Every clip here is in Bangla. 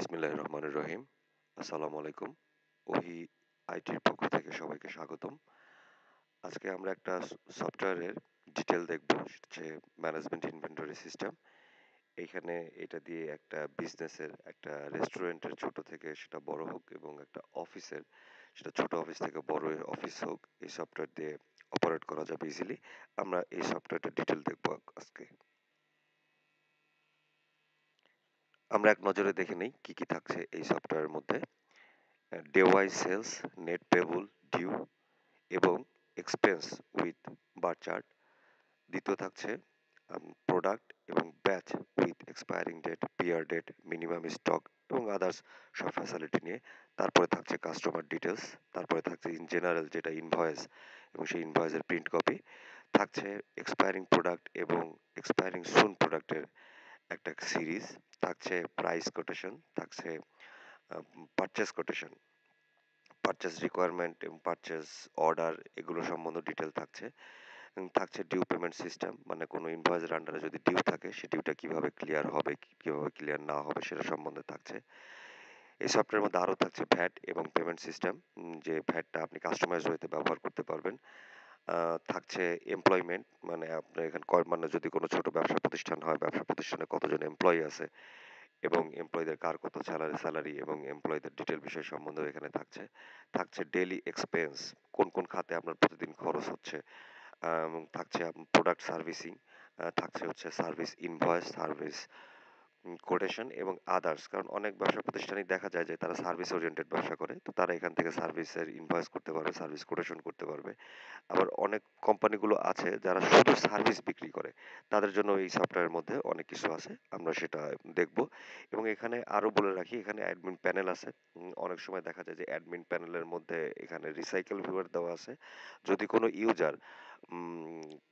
বিসমিল্লাহির রহমানির রহিম। আসসালামু আলাইকুম। ওহি আইটির পক্ষ থেকে সবাইকে স্বাগতম। আজকে আমরা একটা সফটওয়্যারের ডিটেল দেখব। সেটা হচ্ছে ম্যানেজমেন্ট ইনভেন্টরি সিস্টেম। এইখানে এটা দিয়ে একটা বিজনেসের, একটা রেস্টুরেন্টের ছোট থেকে সেটা বড় হোক এবং একটা অফিসের সেটা ছোট অফিস থেকে বড় অফিস হোক, এই সফটওয়্যার দিয়ে অপারেট করা যাবে ইজিলি। আমরা এই সফটওয়্যারটার ডিটেল দেখব আজকে। আমরা এক নজরে দেখে নেই কি কি থাকছে এই সফটওয়্যারের মধ্যে। Day wise sales, net payable, due এবং এক্সপেন্স উইথ বার চার্ট। দ্বিতীয় থাকছে প্রোডাক্ট এবং ব্যাচ উইথ এক্সপায়ারিং ডেট, পিয়ার ডেট, মিনিমাম স্টক এবং আদার্স সব ফ্যাসিলিটি নিয়ে। তারপরে থাকছে কাস্টমার ডিটেলস। তারপরে থাকছে ইন জেনারেল যেটা ইনভয়েস এবং সেই ইনভয়েসের প্রিন্ট কপি। থাকছে এক্সপায়ারিং প্রোডাক্ট এবং এক্সপায়ারিং সুন প্রোডাক্টের একটা সিরিজ। থাকছে প্রাইস কোটেশন, থাকছে পারচেস কোটেশন, পারচেস রিকোয়ারমেন্ট এবং পারচেস অর্ডার এগুলো সম্বন্ধে ডিটেল থাকছে। এবং থাকছে ডিউ পেমেন্ট সিস্টেম, মানে কোনো ইনভয়েসের আন্ডারে যদি ডিউ থাকে সে ডিউটা কিভাবে ক্লিয়ার হবে, কিভাবে ক্লিয়ার না হবে সেটা সম্বন্ধে থাকছে। এই সফটওয়্যারের মধ্যে আরও থাকছে ভ্যাট এবং পেমেন্ট সিস্টেম, যে ভ্যাটটা আপনি কাস্টমাইজ ওয়েতে ব্যবহার করতে পারবেন। থাকছে এমপ্লয়মেন্ট, মানে আপনার এখানে মানে যদি কোনো ছোট ব্যবসা প্রতিষ্ঠান হয়, ব্যবসা প্রতিষ্ঠানে কতজন এমপ্লয়ি আছে এবং এমপ্লয়ীদের কার কত স্যালারি এবং এমপ্লয়ীদের ডিটেল বিষয় সম্বন্ধেও এখানে থাকছে। থাকছে ডেইলি এক্সপেন্স, কোন কোন খাতে আপনার প্রতিদিন খরচ হচ্ছে, এবং থাকছে প্রোডাক্ট সার্ভিসিং, থাকছে হচ্ছে সার্ভিস ইনভয়েস, সার্ভিস কোটেশন এবং আদার্স। কারণ অনেক ব্যবসা প্রতিষ্ঠানই দেখা যায় যে তারা সার্ভিস ওরিয়েন্টেড ব্যবসা করে, তো তারা এখান থেকে সার্ভিসের ইনভয়েস করতে পারবে, সার্ভিস কোটেশন করতে পারবে। আবার অনেক কোম্পানিগুলো আছে যারা শুধু সার্ভিস বিক্রি করে, তাদের জন্য এই সফটওয়্যারের মধ্যে অনেক কিছু আছে, আমরা সেটা দেখব। এবং এখানে আরও বলে রাখি, এখানে অ্যাডমিন প্যানেল আছে। অনেক সময় দেখা যায় যে অ্যাডমিন প্যানেলের মধ্যে এখানে রিসাইকেল ভিউয়ার দেওয়া আছে। যদি কোনো ইউজার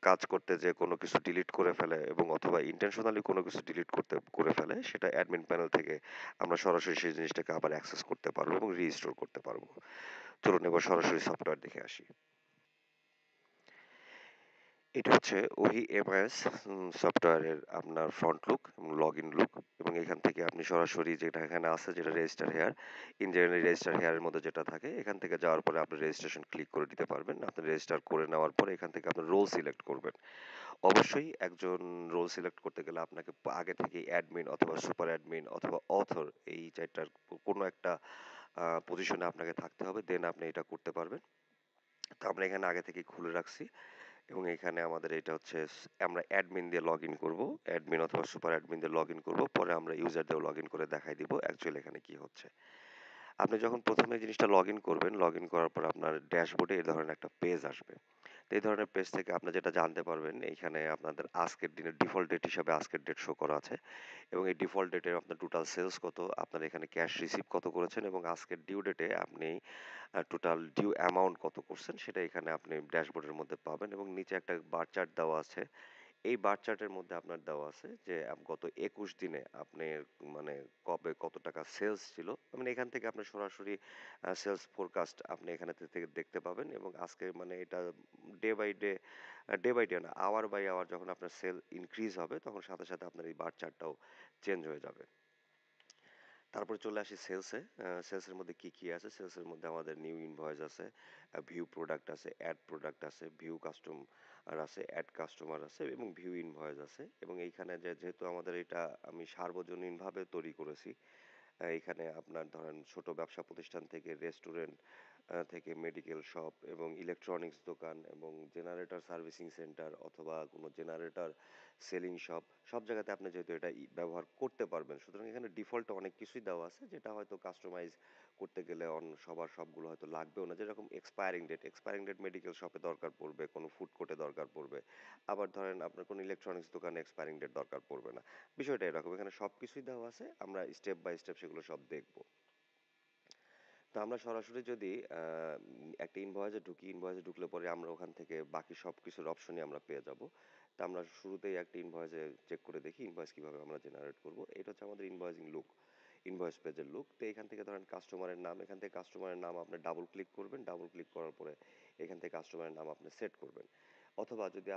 কাজ করতে যে কোনো কিছু ডিলিট করে ফেলে এবং অথবা ইন্টেনশনালি কোনো কিছু ডিলিট করে ফেলে, সেটা অ্যাডমিন প্যানেল থেকে আমরা সরাসরি সেই জিনিসটাকে আবার অ্যাক্সেস করতে পারবো এবং রিস্টোর করতে পারবো। চলুন এবার সরাসরি সফটওয়্যার দেখে আসি। এটা হচ্ছে ওহি এমআইএস সফটওয়্যারের আপনার ফ্রন্ট লুক এবং লগ ইন লুক। এবং এখান থেকে আপনি সরাসরি যেটা এখানে আছে, যেটা register here, in generally register হেয়ারের মধ্যে যেটা থাকে, এখান থেকে যাওয়ার পরে আপনি রেজিস্ট্রেশন ক্লিক করে দিতে পারবেন। আপনি রেজিস্টার করে নেওয়ার পরে এখান থেকে আপনি রোল সিলেক্ট করবেন। অবশ্যই একজন রোল সিলেক্ট করতে গেলে আপনাকে আগে থেকে অ্যাডমিন অথবা সুপার অ্যাডমিন অথবা অথর, এই চারটার কোনো একটা পজিশনে আপনাকে থাকতে হবে, দেন আপনি এটা করতে পারবেন। তো আমরা এখানে আগে থেকে খুলে রাখছি। এবং এখানে আমাদের এটা হচ্ছে আমরা অ্যাডমিন দিয়ে লগ ইন করবো, অ্যাডমিন অথবা সুপার অ্যাডমিন দিয়ে লগ ইন করবো, পরে আমরা ইউজার দিয়েও লগ ইন করে দেখাই দিব অ্যাকচুয়ালি এখানে কি হচ্ছে। আপনি যখন প্রথমে জিনিসটা লগ ইন করবেন, লগ ইন করার পর আপনার ড্যাশবোর্ডে এই ধরনের একটা পেজ আসবে। তো এই ধরনের পেজ থেকে আপনি যেটা জানতে পারবেন, এইখানে আপনাদের আজকের দিনের ডিফল্ট ডেট হিসাবে আজকের ডেট শো করা আছে এবং এই ডিফল্ট ডেটের আপনার টোটাল সেলস কত, আপনার এখানে ক্যাশ রিসিভ কত করেছেন এবং আজকের ডিউ ডেটে আপনি টোটাল ডিউ অ্যামাউন্ট কত করছেন সেটা এখানে আপনি ড্যাশবোর্ডের মধ্যে পাবেন। এবং নিচে একটা বার চার্ট দেওয়া আছে। এই বার চার্টের মধ্যে আপনার দেওয়া আছে যে গত ২১ দিনে আপনি মানে কবে কত টাকা সেলস ছিল। মানে এখান থেকে আপনি সরাসরি সেলস ফোরকাস্ট আপনি এখানে থেকে দেখতে পাবেন। এবং আজকে মানে এটা day by day, day by day না, আওয়ার বাই আওয়ার যখন আপনার সেল ইনক্রিজ হবে তখন সাথে সাথে আপনার এই বার চার্টটাও চেঞ্জ হয়ে যাবে। তারপরে চলে আসি সেলসে। সেলসের মধ্যে কি কি আছে? সেলসের মধ্যে আমাদের নিউ ইনভয়েস আছে, ভিউ প্রোডাক্ট আছে, অ্যাড প্রোডাক্ট আছে, ভিউ কাস্টমার আছে, অ্যাড কাস্টমার আছে এবং ভিউ ইনভয়েস আছে। এবং এইখানে যেহেতু আমাদের এটা আমি সার্বজনীনভাবে তৈরি করেছি, এখানে আপনার ধরেন ছোট ব্যবসা প্রতিষ্ঠান থেকে রেস্টুরেন্ট থেকে মেডিকেল শপ এবং ইলেকট্রনিক্স দোকান এবং জেনারেটর সার্ভিসিং সেন্টার অথবা কোনো জেনারেটর সেলিং শপ, সব জায়গাতে আপনি যেহেতু এটা ব্যবহার করতে পারবেন, সুতরাং এখানে ডিফল্টে অনেক কিছুই দেওয়া আছে যেটা হয়তো কাস্টমাইজ করতে গেলে সবার সবগুলো হয়তো লাগবেও না। যেরকম এক্সপায়ারিং ডেট মেডিকেল শপে দরকার পড়বে, কোনো ফুড কোর্টে দরকার পড়বে, আবার ধরেন আপনার কোনো ইলেকট্রনিক্স দোকানে এক্সপায়ারিং ডেট দরকার পড়বে না। বিষয়টা এরকম, এখানে সবকিছুই দেওয়া আছে, আমরা স্টেপ বাই স্টেপ সেগুলো সব দেখব। তো আমরা সরাসরি যদি একটা ইনভয়েসে ঢুকলে পরে আমরা ওখান থেকে বাকি সব কিছুর অপশনই আমরা পেয়ে যাব। তো আমরা শুরুতেই একটা ইনভয়েসে চেক করে দেখি ইনভয়েস কিভাবে আমরা জেনারেট করব। এটা হচ্ছে আমাদের ইনভয়েসিং লুক, ইনভয়েস পেজের লুক। তো এখান থেকে ধরেন কাস্টমারের নাম, এখান থেকে কাস্টমারের নাম আপনি ডাবল ক্লিক করবেন, ডাবল ক্লিক করার পরে এখান থেকে কাস্টমারের নাম আপনি সেট করবেন। অথবা যদি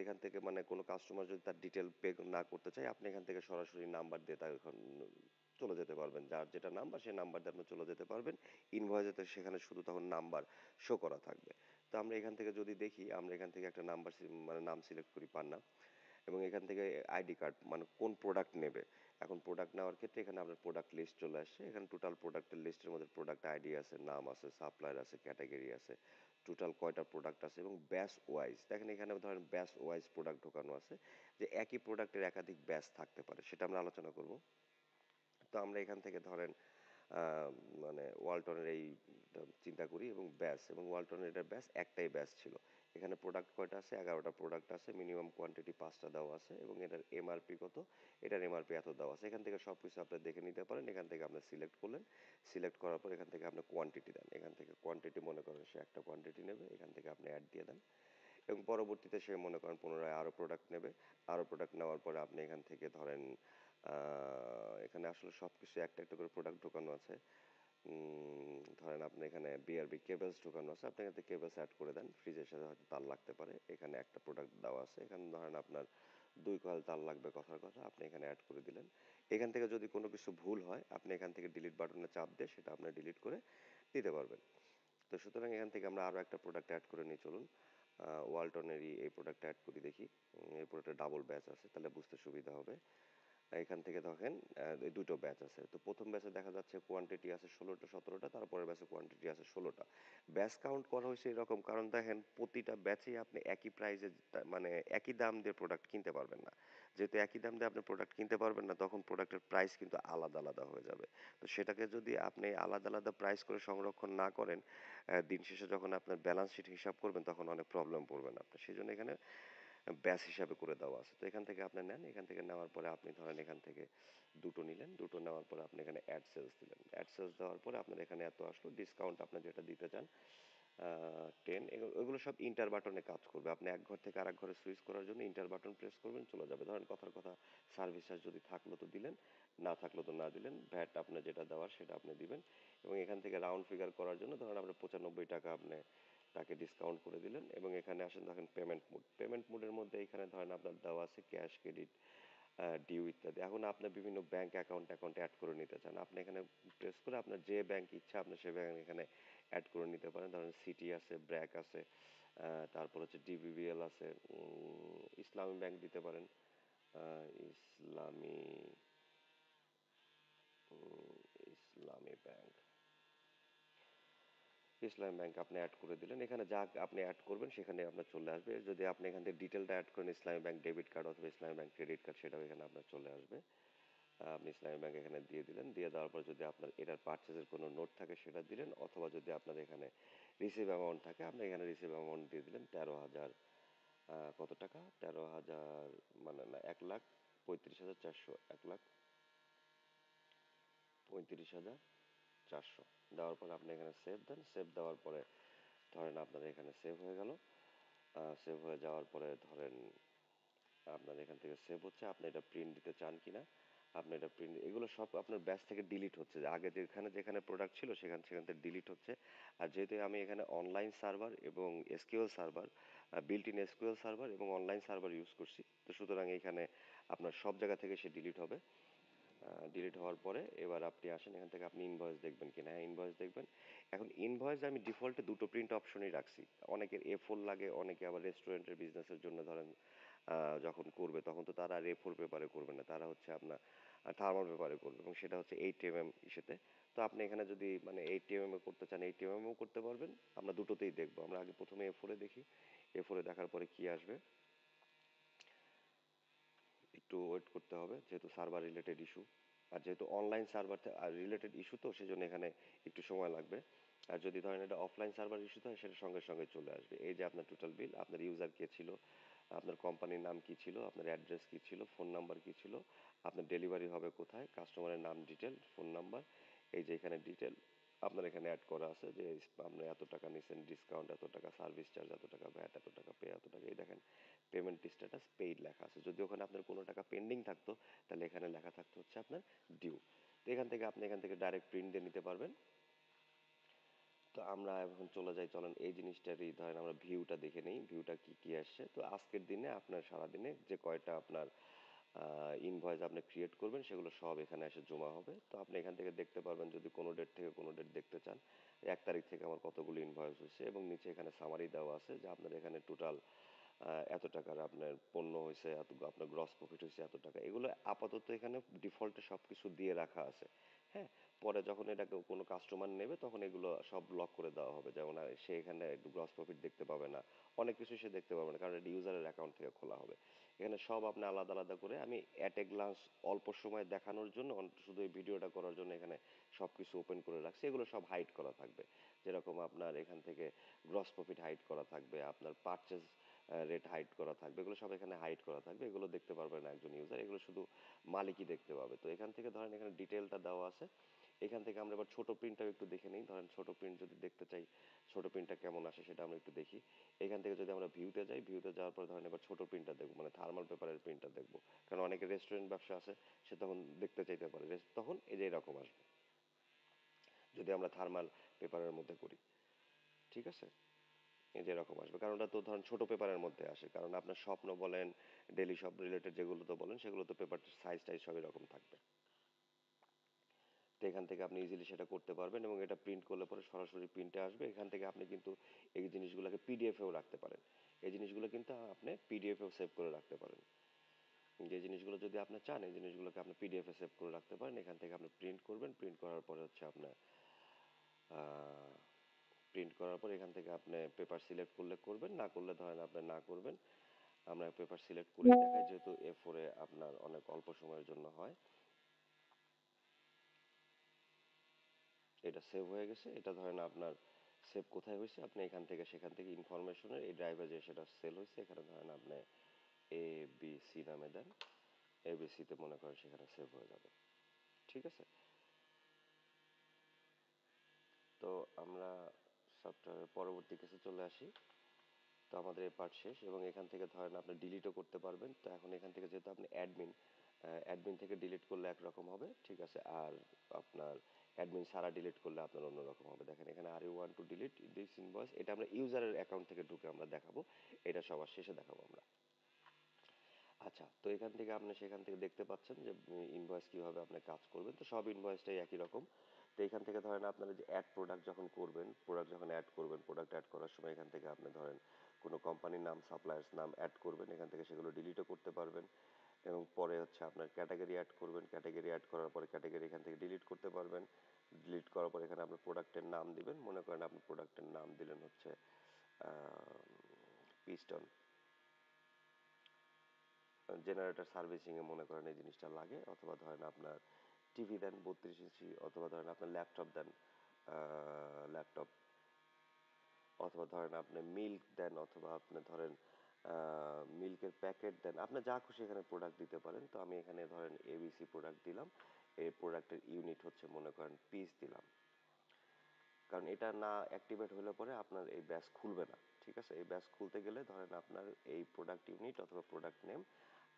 এখান থেকে মানে কোনো কাস্টমার যদি তার ডিটেল পে না করতে চায়, আপনি এখান থেকে সরাসরি নাম্বার দিয়ে তার এখন চলে যেতে পারবেন। যার যেটা নাম্বার সেই নাম্বার দিয়ে আপনি চলে যেতে পারবেন। ইনভয়েসে তো সেখানে শুধু তখন নাম্বার শো করা থাকবে। তো আমরা এখান থেকে যদি দেখি, আমরা এখান থেকে একটা নাম্বার মানে নাম সিলেক্ট করি পান্না, এবং এখান থেকে আইডি কার্ড মানে কোন প্রোডাক্ট নেবে। এখন প্রোডাক্ট নেওয়ার ক্ষেত্রে এখানে আপনার প্রোডাক্ট লিস্ট চলে আসছে। এখানে টোটাল প্রোডাক্টের লিস্টের মধ্যে প্রোডাক্ট আইডি আছে, নাম আছে, সাপ্লায়ার আছে, ক্যাটাগরি আছে, টোটাল কয়টা প্রোডাক্ট আছে এবং ব্যাচ ওয়াইজ। দেখেন এখানে ধরেন ব্যাচ ওয়াইজ প্রোডাক্ট ঢোকানো আছে, যে একই প্রোডাক্টের একাধিক ব্যাচ থাকতে পারে, সেটা আমরা আলোচনা করব। তো আমরা এখান থেকে ধরেন মানে ওয়ালটনের এই চিন্তা করি এবং ব্যাস, এবং ওয়ালটনের এটার ব্যাস একটাই ব্যাস ছিল। এখানে প্রোডাক্ট কয়টা আছে, 11টা প্রোডাক্ট আছে, মিনিমাম কোয়ান্টিটি 5টা দেওয়া আছে, এবং এটার এমআরপি কত, এটার এমআরপি এত দেওয়া আছে। এখান থেকে সব কিছু আপনি দেখে নিতে পারেন। এখান থেকে আপনি সিলেক্ট করলেন, সিলেক্ট করার পর এখান থেকে আপনি কোয়ান্টিটি দেন। এখান থেকে কোয়ান্টিটি মনে করেন সে একটা কোয়ান্টিটি নেবে, এখান থেকে আপনি অ্যাড দিয়ে দেন, এবং পরবর্তীতে সে মনে করেন পুনরায় আরও প্রোডাক্ট নেবে। আরও প্রোডাক্ট নেওয়ার পরে আপনি এখান থেকে ধরেন এখানে আসলে সব কিছু একটা একটা করে প্রোডাক্ট ঢোকানো আছে। ধরেন আপনি এখানে বিআরবি কেবলস ঢোকানো আছে, আপনি এখান থেকে কেবলস অ্যাড করে দেন। ফ্রিজের সাথে হয়তো তার লাগতে পারে, এখানে একটা প্রোডাক্ট দেওয়া আছে। এখানে ধরেন আপনার 2 কয়েল তার লাগবে, কথার কথা, আপনি এখানে অ্যাড করে দিলেন। এখান থেকে যদি কোনো কিছু ভুল হয়, আপনি এখান থেকে ডিলিট বাটনে চাপ দিয়ে সেটা আপনি ডিলিট করে দিতে পারবেন। তো সুতরাং এখান থেকে আমরা আরও একটা প্রোডাক্ট অ্যাড করে নিই, চলুন। ওয়ালটনেরই এই প্রোডাক্টটা অ্যাড করি দেখি। এই প্রোডাক্টে ডাবল ব্যাচ আছে, তাহলে বুঝতে সুবিধা হবে। এখান থেকে দেখেন এই দুটো ব্যাচ আছে। তো প্রথম ব্যাচে দেখা যাচ্ছে কোয়ান্টিটি আছে 16টা 17টা, তারপরের ব্যাচে কোয়ান্টিটি আছে 16টা। ব্যাচ কাউন্ট করা হয়েছে এরকম, কারণ দেখেন প্রতিটা ব্যাচেই আপনি একই প্রাইসে মানে একই দাম দিয়ে প্রোডাক্ট কিনতে পারবেন না। যেহেতু একই দাম দিয়ে আপনি প্রোডাক্ট কিনতে পারবেন না, তখন প্রোডাক্টের প্রাইস কিন্তু আলাদা আলাদা হয়ে যাবে। তো সেটাকে যদি আপনি আলাদা আলাদা প্রাইস করে সংরক্ষণ না করেন, দিন শেষে যখন আপনার ব্যালেন্স শিট হিসাব করবেন তখন অনেক প্রবলেম পড়বেন আপনি। সেজন্য এখানে ব্যাচ হিসাবে করে দেওয়া আছে। তো এখান থেকে আপনি নেন, এখান থেকে নেওয়ার পরে আপনি ধরেন এখান থেকে দুটো নিলেন, দুটো নেওয়ার পরে আপনি এখানে অ্যাড সেলস দিলেন। অ্যাড সেলস দেওয়ার পরে আপনার এখানে এত আসলো, ডিসকাউন্ট আপনি যেটা দিতে চান 10, এগুলো সব ইন্টার বাটনে কাজ করবে। আপনি এক ঘর থেকে আরেক ঘরে সুইচ করার জন্য ইন্টার বাটন প্রেস করবেন, চলে যাবে। ধরেন কথার কথা সার্ভিস চার্জ যদি থাকলো তো দিলেন, না থাকলো তো না দিলেন, ভ্যাট আপনার যেটা দেওয়ার সেটা আপনি দিবেন। এবং এখান থেকে রাউন্ড ফিগার করার জন্য ধরেন আপনার 95 টাকা আপনি তাকে ডিসকাউন্ট করে দিলেন, এবং এখানে আসেন দেখেন পেমেন্ট মোড। পেমেন্ট মোডের মধ্যে এখানে ধরেন আপনার দেওয়া আছে ক্যাশ, ক্রেডিট, ডিউ ইত্যাদি। এখন আপনার বিভিন্ন ব্যাংক অ্যাকাউন্ট অ্যাড করে নিতে চান, আপনি এখানে প্রেস করে আপনার যে ব্যাংক ইচ্ছা আপনি সে ব্যাংক এখানে অ্যাড করে নিতে পারেন। ধরেন সিটি আছে, ব্র্যাক আছে, তারপর হচ্ছে ডিবিবিএল আছে, ইসলামী ব্যাংক দিতে পারেন, ইসলামী ইসলামী ব্যাংক, ইসলামী ব্যাংক আপনি অ্যাড করে দিলেন। এখানে যা আপনি অ্যাড করবেন সেখানে আপনার চলে আসবে। যদি আপনি এখান থেকে ডিটেলটা অ্যাড করেন, ইসলামী ব্যাংক ডেবিট কার্ড অথবা ইসলামী ব্যাংক ক্রেডিট কার্ড, সেটাও এখানে আপনার চলে আসবে। আপনি ইসলামী ব্যাংক এখানে দিয়ে দিলেন। দিয়ে দেওয়ার পর যদি আপনার এটার পারচেজের কোনো নোট থাকে সেটা দিলেন, অথবা যদি আপনার এখানে রিসিভ অ্যামাউন্ট থাকে আপনি এখানে রিসিভ অ্যামাউন্ট দিয়ে দিলেন 13,000, কত টাকা, 13,000 মানে না, 1,35,400, 1,35,400 দেওয়ার পরে আপনি এখানে সেভ দেন। সেভ দেওয়ার পরে ধরেন আপনার এখানে সেভ হয়ে গেল। সেভ হয়ে যাওয়ার পরে ধরেন আপনার এখান থেকে সেভ হচ্ছে, আপনি এটা প্রিন্ট দিতে চান কিনা, আপনি এটা প্রিন্ট, এগুলো সব আপনার ব্যাচ থেকে ডিলিট হচ্ছে। যে আগে যেখানে যেখানে প্রোডাক্ট ছিল সেখান সেখান থেকে ডিলিট হচ্ছে। আর যেহেতু আমি এখানে অনলাইন সার্ভার এবং SQL server, built in SQL server এবং অনলাইন সার্ভার ইউজ করছি, তো সুতরাং এখানে আপনার সব জায়গা থেকে সে ডিলিট হবে। ডিলিট হওয়ার পরে এবার আপনি আসেন, এখান থেকে আপনি ইনভয়েস দেখবেন কিনা। হ্যাঁ, ইনভয়েস দেখবেন। এখন ইনভয়েস আমি ডিফল্টে দুটো প্রিন্ট অপশনই রাখছি। অনেকের A4 লাগে, অনেকে আবার রেস্টুরেন্টের বিজনেসের জন্য ধরেন যখন করবে তখন তো তারা আর A4 পেপারে করবে না, তারা হচ্ছে আপনার থার্মাল পেপারে করবে, এবং সেটা হচ্ছে 8 mm ইসেতে। তো আপনি এখানে যদি মানে 8 mm এ করতে চান 8 mm ও করতে পারবেন। আমরা দুটোতেই দেখবো। আমরা আগে প্রথমে A4 এ দেখি, A4 এ দেখার পরে কি আসবে। একটু ওয়েট করতে হবে, যেহেতু সার্ভার রিলেটেড ইস্যু, আর যেহেতু অনলাইন সার্ভার রিলেটেড ইস্যু, তো সেজন্য এখানে একটু সময় লাগবে। আর যদি ধরেন এটা অফলাইন সার্ভার ইস্যু হয় সেটা সঙ্গে সঙ্গে চলে আসবে। এই যে আপনার টোটাল বিল, আপনার ইউজার কে ছিল, আপনার কোম্পানির নাম কি ছিল, আপনার অ্যাড্রেস কি ছিল, ফোন নাম্বার কি ছিল, আপনার ডেলিভারি হবে কোথায়, কাস্টমারের নাম ডিটেল, ফোন নাম্বার, এই যে এখানে ডিটেল আপনার এখানে অ্যাড করা আছে, যে আপনি এত টাকা নিছেন, ডিসকাউন্ট এত টাকা, সার্ভিস চার্জ এত টাকা, ভ্যাট এত টাকা, পে এত টাকা। এই দেখেন পেমেন্ট স্ট্যাটাস পেইড লেখা আছে। যদি ওখানে আপনার কোনো টাকা পেন্ডিং থাকতো তাহলে এখানে লেখা থাকতো হচ্ছে আপনার ডিউ। তো এখান থেকে আপনি এখান থেকে ডাইরেক্ট প্রিন্ট দিয়ে নিতে পারবেন। তো আমরা এখন চলে যাই, চলেন এই জিনিসটারই ধরেন আমরা ভিউটা দেখে নেই, ভিউটা কি কি আসছে। তো আজকের দিনে আপনার সারাদিনে যে কয়টা আপনার ইনভয়েস আপনি ক্রিয়েট করবেন, সেগুলো সব এখানে এসে জমা হবে। তো আপনি এখান থেকে দেখতে পারবেন যদি কোনো ডেট থেকে কোনো ডেট দেখতে চান, 1 তারিখ থেকে আমার কতগুলো ইনভয়েস হয়েছে, এবং নিচে এখানে সামারি দেওয়া আছে যে আপনার এখানে টোটাল এত টাকার আপনার পণ্য হয়েছে, এত আপনার গ্রস প্রফিট হয়েছে এত টাকা। এগুলো আপাতত এখানে ডিফল্টে সব কিছু দিয়ে রাখা আছে। হ্যাঁ, পরে যখন এটা কোনো কাস্টমার নেবে তখন এগুলো সব লক করে দেওয়া হবে, যেমন সে এখানে একটু গ্রস প্রফিট দেখতে পাবে না, অনেক কিছু সে দেখতে পাবে না, কারণ এটা ইউজারের অ্যাকাউন্ট থেকে খোলা হবে। এখানে সব আপনি আলাদা আলাদা করে আমি অ্যাট এ গ্লান্স অল্প সময় দেখানোর জন্য শুধু এই ভিডিওটা করার জন্য এখানে সব কিছু ওপেন করে রাখছি। এগুলো সব হাইড করা থাকবে, যেরকম আপনার এখান থেকে গ্রস প্রফিট হাইড করা থাকবে, আপনার পারচেজ রেট হাইড করা থাকবে, এগুলো সব এখানে হাইড করা থাকবে। এগুলো দেখতে পারবে না একজন ইউজার, এগুলো শুধু মালিকই দেখতে পাবে। তো এখান থেকে ধরেন এখানে ডিটেলটা দেওয়া আছে। এখান থেকে আমরা এবার ছোট প্রিন্টটাও একটু দেখে নিই। ধরেন ছোট প্রিন্ট যদি দেখতে চাই, ছোট প্রিন্টটা কেমন আসে সেটা আমরা একটু দেখি। এখান থেকে যদি আমরা ভিউতে যাই, ভিউতে যাওয়ার পর ধরেন এবার ছোট প্রিন্টটা দেখবো, মানে থার্মাল পেপারের প্রিন্টটা দেখবো। কারণ অনেকে রেস্টুরেন্ট ব্যবসা আছে, সে তখন দেখতে চাইতে পারে, তখন এই যে এরকম আসবে যদি আমরা থার্মাল পেপারের মধ্যে করি। ঠিক আছে, এই যে এরকম আসবে, কারণ ওটা তো ধরেন ছোট পেপারের মধ্যে আসে, কারণ আপনার স্বপ্ন বলেন, ডেলি শপ রিলেটেড যেগুলো তো বলেন, সেগুলো তো পেপার সাইজ টাইজ সব এরকম থাকবে। তো এখান থেকে আপনি ইজিলি সেটা করতে পারবেন, এবং এটা প্রিন্ট করলে পরে সরাসরি প্রিন্টে আসবে। এখান থেকে আপনি কিন্তু এই জিনিসগুলোকে পিডিএফেও রাখতে পারেন। এই জিনিসগুলো কিন্তু আপনি পিডিএফেও সেভ করে রাখতে পারেন। যে জিনিসগুলো যদি আপনি চান, এই জিনিসগুলোকে আপনি পিডিএফে সেভ করে রাখতে পারেন। এখান থেকে আপনি প্রিন্ট করবেন, প্রিন্ট করার পরে হচ্ছে আপনার প্রিন্ট করার পর এখান থেকে আপনি পেপার সিলেক্ট করলে করবেন, না করলে ধরেন আপনি না করবেন। আমরা পেপার সিলেক্ট করে দেখাই, যেহেতু A4 আপনার অনেক অল্প সময়ের জন্য হয়। এটা সেভ হয়ে গেছে। এটা ধরেন আপনার সেভ কোথায় হয়েছে, আপনি এখান থেকে সেখান থেকে ইনফরমেশনের এই ড্রাইভে যে সেটা সেল হয়েছে, এখানে ধরেন আপনি ABC নামে দেন, ABC-তে মনে করেন সেখানে সেভ হয়ে যাবে। ঠিক আছে, তো আমরা সফটওয়্যারের পরবর্তী কেসে চলে আসি। তো আমাদের এই পার্ট শেষ, এবং এখান থেকে ধরেন আপনি ডিলিটও করতে পারবেন। তো এখন এখান থেকে যেহেতু আপনি অ্যাডমিন, অ্যাডমিন থেকে ডিলিট করলে একরকম হবে, ঠিক আছে, আর আপনার অ্যাডমিন ছাড়া ডিলিট করলে আপনার অন্যরকম হবে। দেখেন এখানে are you want to delete this invoice, এটা আমরা ইউজারের অ্যাকাউন্ট থেকে ঢুকে আমরা দেখাবো, এটা সবার শেষে দেখাবো আমরা। আচ্ছা, তো এখান থেকে আপনি সেখান থেকে দেখতে পাচ্ছেন যে ইনভয়েস কিভাবে আপনি কাজ করবেন। তো সব ইনভয়েসটাই একই রকম। তো এখান থেকে ধরেন আপনারা যে অ্যাড প্রোডাক্ট যখন করবেন, প্রোডাক্ট যখন অ্যাড করবেন, প্রোডাক্ট অ্যাড করার সময় এখান থেকে আপনি ধরেন কোনো কোম্পানির নাম, সাপ্লায়ার্স নাম অ্যাড করবেন, এখান থেকে সেগুলো ডিলিটও করতে পারবেন। এবং পরে হচ্ছে আপনার ক্যাটাগরি অ্যাড করবেন, ক্যাটাগরি অ্যাড করার পরে ক্যাটাগরি এখান থেকে ডিলিট করতে পারবেন। ডিলিট করার পর এখানে আপনার প্রোডাক্টের নাম দিবেন, মনে করেন আপনি প্রোডাক্টের নাম দিলেন হচ্ছে পিস্টন জেনারেটর সার্ভিসিংয়ে, মনে করেন এই জিনিসটা লাগে। অথবা ধরেন আপনার টিভি দেন 32 ইঞ্চি, অথবা ধরেন আপনার ল্যাপটপ দেন, ল্যাপটপ, অথবা ধরেন আপনি মিল্ক দেন, অথবা আপনি ধরেন মিল্কের প্যাকেট দেন, আপনি যা খুশি এখানে প্রোডাক্ট দিতে পারেন। তো আমি এখানে ধরেন ABC প্রোডাক্ট দিলাম, এই প্রোডাক্টের ইউনিট হচ্ছে মনে করেন পিস দিলাম, কারণ এটা না অ্যাক্টিভেট হলে পরে আপনার এই ব্যাচ খুলবে না। ঠিক আছে, এই ব্যাচ খুলতে গেলে ধরেন আপনার এই প্রোডাক্ট ইউনিট অথবা প্রোডাক্ট নেম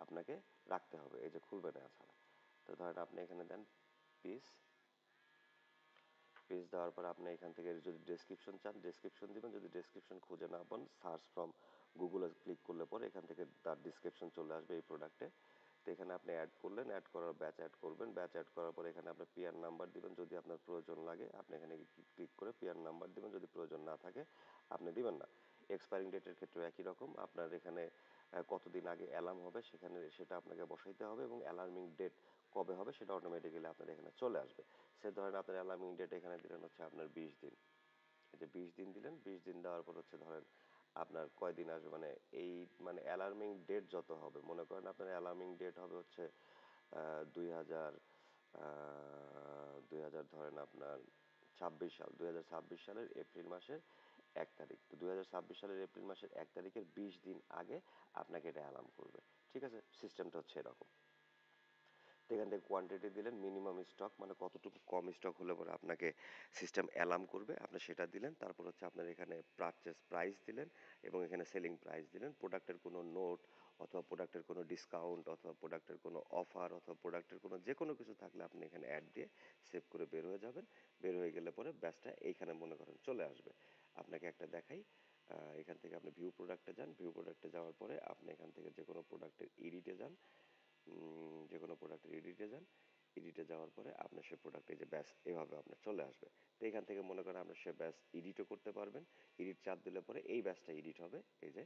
আপনাকে রাখতে হবে, এই যে খুলবে না ছাড়া। তো ধরেন আপনি এখানে দেন পিস, পেজ দেওয়ার পর আপনি এখান থেকে যদি ডেসক্রিপশন চান ডেসক্রিপশন দিবেন, যদি ডেসক্রিপশন খুঁজে না পান সার্চ ফ্রম গুগলে ক্লিক করলে পরে এখান থেকে তার ডিসক্রিপশন চলে আসবে এই প্রোডাক্টে। তো এখানে আপনি অ্যাড করলেন, অ্যাড করার ব্যাচ অ্যাড করবেন, ব্যাচ অ্যাড করার পরে এখানে আপনার পিআর নাম্বার দিবেন, যদি আপনার প্রয়োজন লাগে আপনি এখানে ক্লিক করে পিআর নাম্বার দিবেন, যদি প্রয়োজন না থাকে আপনি দিবেন না। এক্সপায়ারিং ডেটের ক্ষেত্রে একই রকম, আপনার এখানে কতদিন আগে অ্যালার্ম হবে সেখানে সেটা আপনাকে বসাইতে হবে, এবং অ্যালার্মিং ডেট কবে হবে সেটা অটোমেটিক্যালি আপনার এখানে চলে আসবে। সে ধরেন আপনার অ্যালার্মিং ডেট এখানে দিলেন হচ্ছে আপনার 20 দিন, এই যে 20 দিন দিলেন, 20 দিন দেওয়ার পর হচ্ছে ধরেন আপনার কয়দিন আসবে, মানে এই মানে অ্যালার্মিং ডেট যত হবে, মনে করেন আপনার অ্যালার্মিং ডেট হবে হচ্ছে 2000, 2000 ধরেন আপনার 26 সাল, 2026 সালের এপ্রিল মাসের 1 তারিখ। তো 2026 সালের এপ্রিল মাসের 1 তারিখের 20 দিন আগে আপনাকে এটা অ্যালার্ম করবে। ঠিক আছে, সিস্টেমটা হচ্ছে এরকম। তো এখান থেকে কোয়ান্টিটি দিলেন, মিনিমাম স্টক মানে কতটুকু কম স্টক হলে পরে আপনাকে সিস্টেম অ্যালার্ম করবে, আপনি সেটা দিলেন। তারপর হচ্ছে আপনার এখানে পারচেস প্রাইস দিলেন, এবং এখানে সেলিং প্রাইস দিলেন। প্রোডাক্টের কোনো নোট অথবা প্রোডাক্টের কোনো ডিসকাউন্ট অথবা প্রোডাক্টের কোনো অফার অথবা প্রোডাক্টের কোনো যে কোনো কিছু থাকলে আপনি এখানে অ্যাড দিয়ে সেভ করে বের হয়ে যাবেন। বের হয়ে গেলে পরে ব্যাচটা এইখানে মনে করেন চলে আসবে। আপনাকে একটা দেখাই, এখান থেকে আপনি ভিউ প্রোডাক্টে যান, ভিউ প্রোডাক্টে যাওয়ার পরে আপনি এখান থেকে যে কোনো প্রোডাক্টের এডিটে যান, যে কোনো প্রোডাক্টের এডিটে যান, এডিটে যাওয়ার পরে আপনার সে প্রোডাক্টে যে ব্যাস এভাবে আপনার চলে আসবে। তো এখান থেকে মনে করেন আপনার সে ব্যাস এডিটও করতে পারবেন, এডিট চাপ দিলে পরে এই ব্যাসটা এডিট হবে এই যে।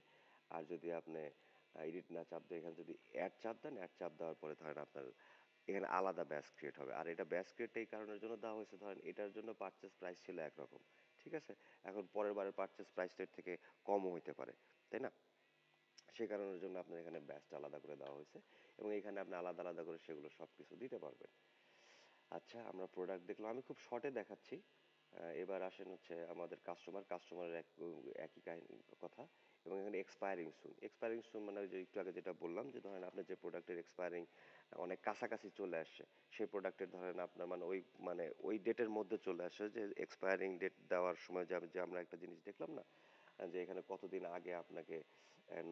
আর যদি আপনি এডিট না চাপ দিয়ে এখানে যদি অ্যাড চাপ দেন, অ্যাড চাপ দেওয়ার পরে ধরেন আপনার এখানে আলাদা ব্যাচ ক্রিয়েট হবে। আর এটা ব্যাচ ক্রিয়েট এই কারণের জন্য দেওয়া হয়েছে, ধরেন এটার জন্য পারচেস প্রাইস ছিল একরকম, ঠিক আছে, এখন পরের বারের পারচেস প্রাইসটা এর থেকে কমও হইতে পারে, তাই না? সে কারণের জন্য আপনার এখানে ব্যাচটা আলাদা করে দেওয়া হয়েছে এবং এখানে আপনি আলাদা আলাদা করে সেগুলো সব কিছু দিতে পারবেন। আচ্ছা, আমরা প্রোডাক্ট দেখলাম, আমি খুব শর্টে দেখাচ্ছি। এবার আসেন হচ্ছে আমাদের কাস্টমারের একই কাহিনী কথা। এবং এখানে এক্সপায়ারিং সুন মানে ওই যে একটু আগে যেটা বললাম যে ধরেন আপনার যে প্রোডাক্টের এক্সপায়ারিং অনেক কাছাকাছি চলে আসছে, সেই প্রোডাক্টের ধরেন আপনার মানে ওই ডেটের মধ্যে চলে আসে, যে এক্সপায়ারিং ডেট দেওয়ার সময় যে আমরা একটা জিনিস দেখলাম না, যে এখানে কতদিন আগে আপনাকে